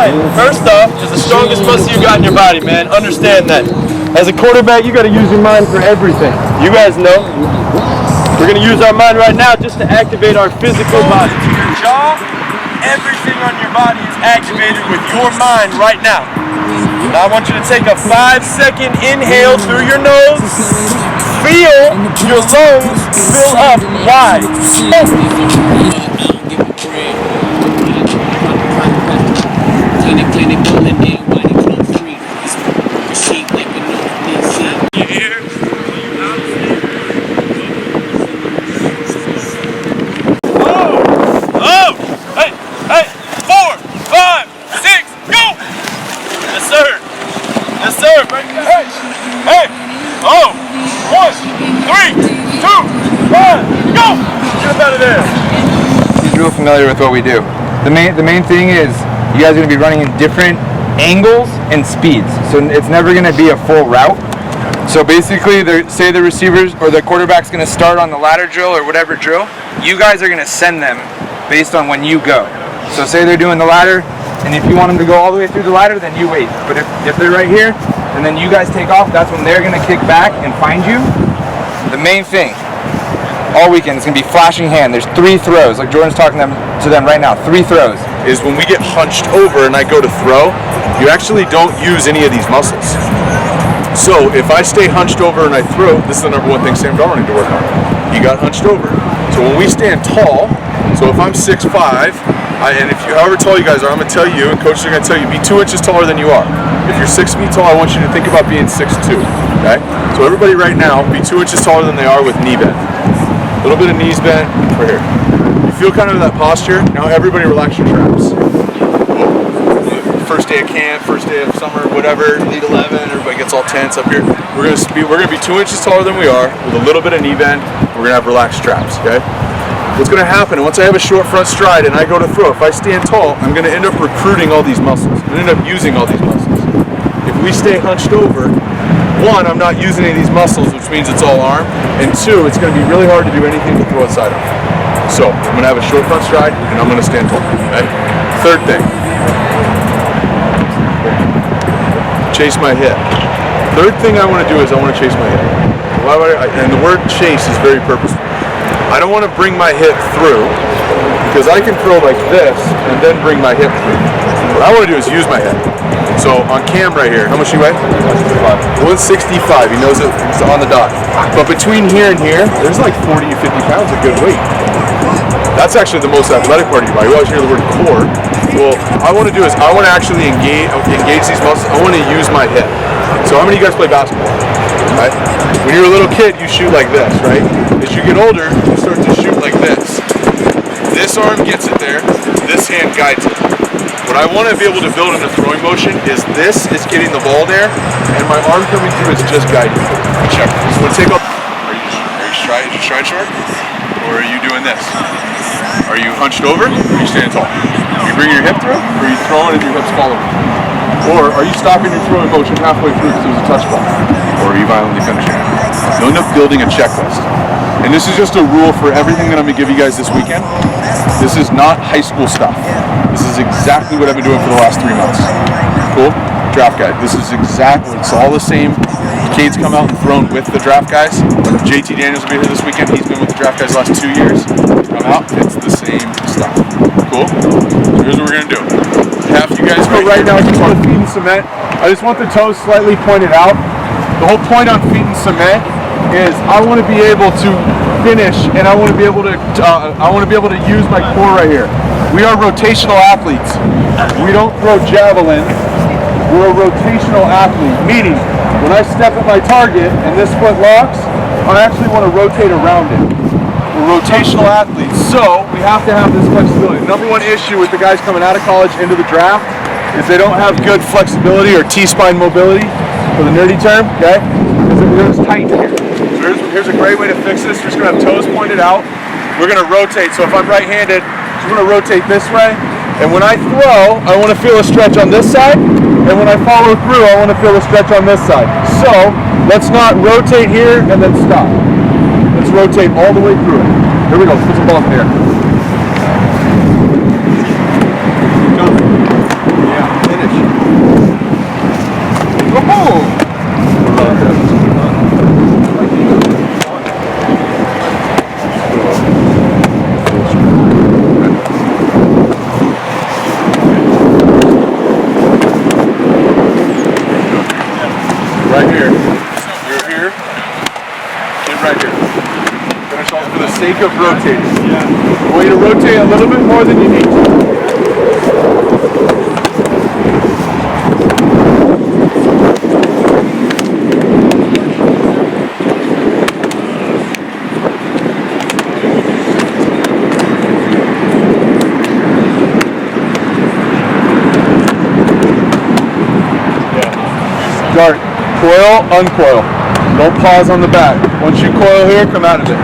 mind, first off, is the strongest muscle you got in your body, man. Understand that. As a quarterback, you got to use your mind for everything. You guys know. We're going to use our mind right now just to activate our physical body. To your jaw, everything on your body is activated with your mind right now. Now I want you to take a 5-second inhale through your nose. Feel your lungs fill up wide. Familiar with what we do. The main thing is you guys are going to be running in different angles and speeds, so it's never going to be a full route. So basically, say the receivers or the quarterback's going to start on the ladder drill or whatever drill, you guys are going to send them based on when you go. So say they're doing the ladder, and if you want them to go all the way through the ladder, then you wait. But if they're right here and then you guys take off, that's when they're going to kick back and find you. The main thing all weekend it's going to be flashing hand. There's 3 throws, like Jordan's talking to them right now. 3 throws. Is when we get hunched over and I go to throw, you actually don't use any of these muscles. So if I stay hunched over and I throw, this is the number one thing Sam Darwin needs to work on. He got hunched over. So when we stand tall, so if I'm 6'5", and if you, however tall you guys are, I'm going to tell you, and coaches are going to tell you, be 2 inches taller than you are. If you're 6 feet tall, I want you to think about being 6'2", okay? So everybody right now, be 2 inches taller than they are with knee bend. A little bit of knees bent, right here. You feel kind of that posture. Now everybody relax your traps. First day of camp, first day of summer, whatever, lead 11, everybody gets all tense up here. We're gonna be 2 inches taller than we are, with a little bit of knee bend. We're gonna have relaxed traps, okay? What's gonna happen, once I have a short front stride and I go to throw, if I stand tall, I'm gonna end up recruiting all these muscles. I'm gonna end up using all these muscles. If we stay hunched over, 1, I'm not using any of these muscles, which means it's all arm, and 2, it's going to be really hard to do anything to throw it side on. So I'm going to have a short front stride, and I'm going to stand tall. Okay? Third thing, chase my hip. Third thing I want to do is I want to chase my hip. Why would and the word chase is very purposeful. I don't want to bring my hip through, because I can throw like this and then bring my hip through. What I want to do is use my hip. So on Cam right here, how much you weigh? 165. He knows it. It's on the dot. But between here and here, there's like 40 to 50 pounds of good weight. That's actually the most athletic part of your body. You always hear the word core. Well, I want to do is I want to actually engage these muscles. I want to use my hip. So how many of you guys play basketball? Right? When you're a little kid, you shoot like this, right? As you get older, you start to shoot like this. This arm gets it there. This hand guides it. What I want to be able to build in a throwing motion is this is getting the ball there, and my arm coming through is just guiding it. Check. So take off. Are you stride short? Or are you doing this? Are you hunched over? Or are you standing tall? Are you bringing your hip through? Or are you throwing and your hips following? Or are you stopping your throwing motion halfway through because it was a touch ball? Or are you violently finishing? You'll end up building a checklist. And this is just a rule for everything that I'm going to give you guys this weekend. This is not high school stuff. This is exactly what I've been doing for the last 3 months. Cool? Draft guide. This is exactly, it's all the same. Cade's come out and thrown with the draft guys. JT Daniels will be here this weekend. He's been with the draft guys the last 2 years. Come out, it's the same stuff. Cool? So here's what we're going to do. Half you guys right now, I just want feet and cement. I just want the toes slightly pointed out. The whole point on feet and cement is I want to be able to finish, and I want to be able to use my core right here. We are rotational athletes. We don't throw javelin. We're a rotational athlete, meaning when I step at my target and this foot locks, I actually want to rotate around it. We're rotational athletes, so we have to have this flexibility. The number one issue with the guys coming out of college into the draft is they don't have good flexibility or T-spine mobility, for the nerdy term, okay? Because they're just tight here. So here's a great way to fix this. We're just gonna have toes pointed out. We're gonna rotate. So if I'm right-handed, we're gonna rotate this way. And when I throw, I wanna feel a stretch on this side. And when I follow through, I wanna feel a stretch on this side. So let's not rotate here and then stop. Let's rotate all the way through it. Here we go, let's put some balls in the air. Yeah. finish. Oh! Right here. You're here. Get right here. Finish off for the sake of rotating. I want you to rotate a little bit more than you need to. Start. Coil, uncoil. Don't pause on the back. Once you coil here, come out of it.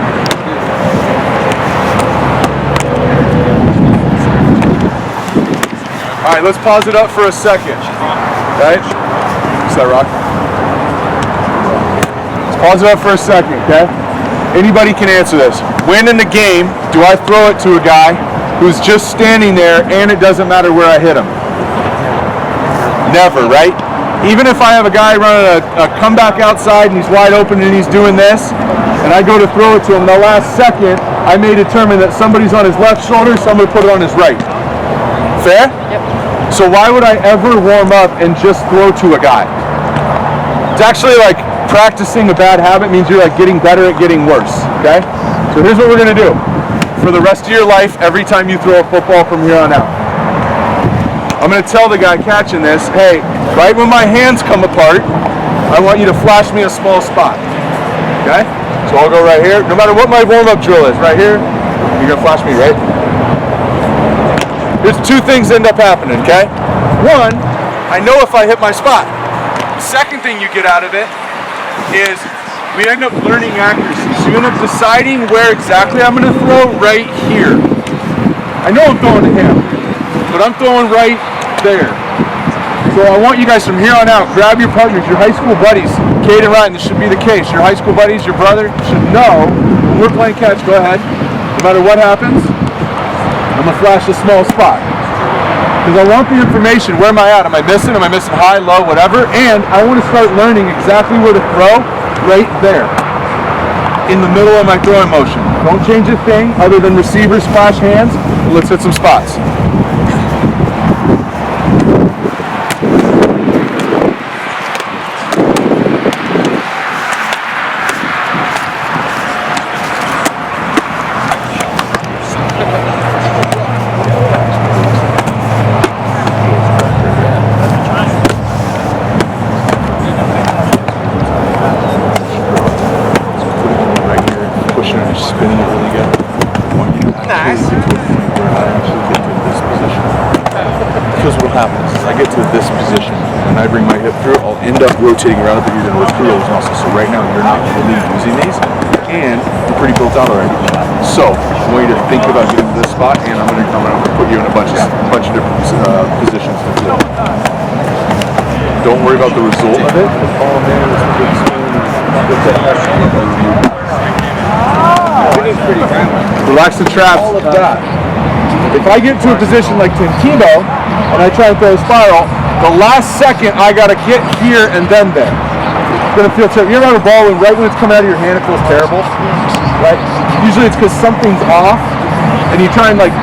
Alright, let's pause it up for a second. Right? Is that rock? Let's pause it up for a second, okay? Anybody can answer this. When in the game do I throw it to a guy who's just standing there and it doesn't matter where I hit him? Never, right? Even if I have a guy running a comeback outside and he's wide open and he's doing this, and I go to throw it to him, the last second, I may determine that somebody's on his left shoulder, so I'm going to put it on his right. Fair? Yep. So why would I ever warm up and just throw to a guy? It's actually like practicing a bad habit means you're like getting better at getting worse, okay? So here's what we're going to do. For the rest of your life, every time you throw a football from here on out, I'm going to tell the guy catching this, hey, right when my hands come apart, I want you to flash me a small spot. Okay? So I'll go right here. No matter what my warm-up drill is, right here, you're going to flash me, right? There's two things end up happening, okay? One, I know if I hit my spot. The second thing you get out of it is we end up learning accuracy. So you end up deciding where exactly I'm going to throw right here. I know I'm throwing to him, but I'm throwing right there. So I want you guys from here on out, grab your partners, your high school buddies. Kate and Ryan, this should be the case. Your high school buddies, your brother should know when we're playing catch, go ahead. No matter what happens, I'm going to flash a small spot. Because I want the information, where am I at? Am I missing? Am I missing high, low, whatever? And I want to start learning exactly where to throw right there. In the middle of my throwing motion. Don't change a thing other than receivers, splash hands. Let's hit some spots. This position, and I bring my hip through, I'll end up rotating around, but you're going to work through those muscles. So right now, you're not really using these, and you're pretty built out already. So I want you to think about getting to this spot, and I'm going to put you in a bunch of different positions to throw. Don't worry about the result of it. Relax the traps. If I get to a position like Tim Tebow, and I try to throw a spiral, the last second I gotta get here and then there. It's gonna feel terrible. You ever have a ball and right when it's coming out of your hand it feels terrible? Right? Usually it's because something's off and you try and like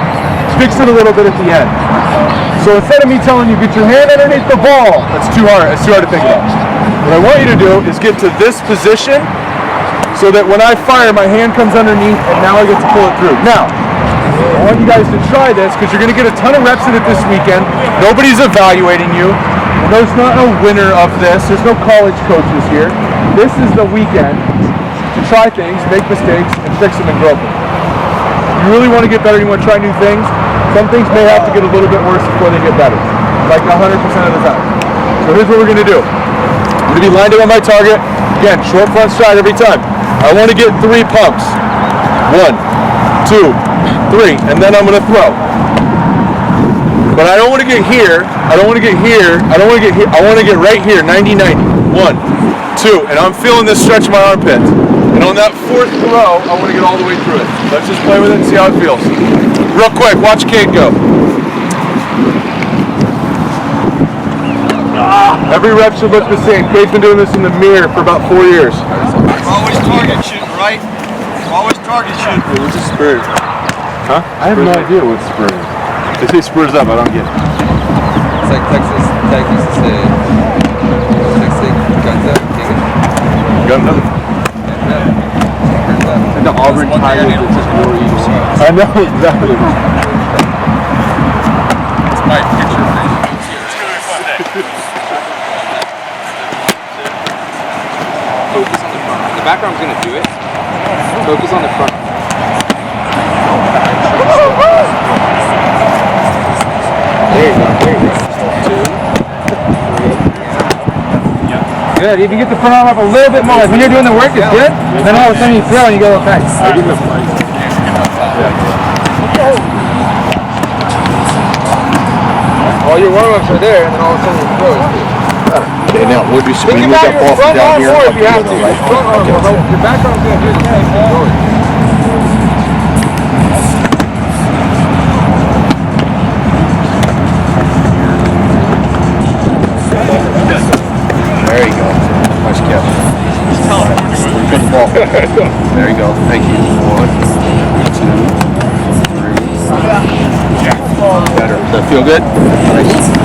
fix it a little bit at the end. So instead of me telling you get your hand underneath the ball, that's too hard. It's too hard to think about. What I want you to do is get to this position so that when I fire, my hand comes underneath and now I get to pull it through. Now, I want you guys to try this because you're going to get a ton of reps in it this weekend. Nobody's evaluating you. There's not a winner of this. There's no college coaches here. This is the weekend to try things, make mistakes, and fix them and grow them. You really want to get better, you want to try new things. Some things may have to get a little bit worse before they get better, like 100% of the time. So here's what we're going to do. I'm going to be lined up on my target. Again, short front stride every time. I want to get 3 pumps. 1, 2, 3, and then I'm going to throw. But I don't want to get here. I don't want to get here. I don't want to get here. I want to get right here, 90-90. 1, 2, and I'm feeling this stretch in my armpits. And on that 4th throw, I want to get all the way through it. Let's just play with it and see how it feels. Real quick, watch Kate go. Every rep should look the same. Kate's been doing this in the mirror for about 4 years. Always target shooting, right? Always target shooting. What's a spur? Huh? I have no idea what spur is. They say spurs up, I don't get it. It's like Texas used to say, guns up, take it. Guns up? And the Auburn Tigers, it's just War Eagles. I know, exactly. It's my picture. Focus on the front. The background's gonna do it. Focus on the front. There you go. Good. If you get the front arm up a little bit more, like when you're doing the work, it's good. Then all of a sudden you throw and you go okay. All your warm-ups are there, and then all of a sudden you throw it. Okay, now, would we Think move about that your ball front down arm here? more if you have to. Front arm more. Your back arm's going to do the same. There you go. Nice catch. Put the ball. There you go. Thank you. 1, 2, 3. Better. Does that feel good? Nice.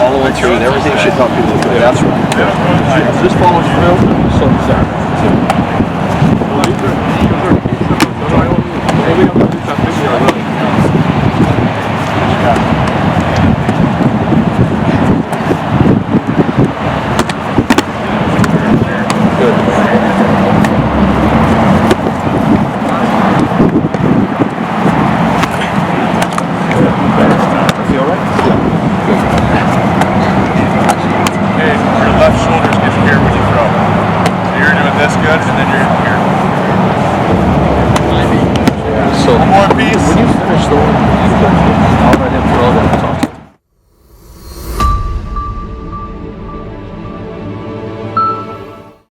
Follow it through and everything should help you. That's right. Just follow through. So left shoulders get here when you throw. So you're doing this good, and then you're here. So one more piece. When you finish the one, I'll let him throw that top.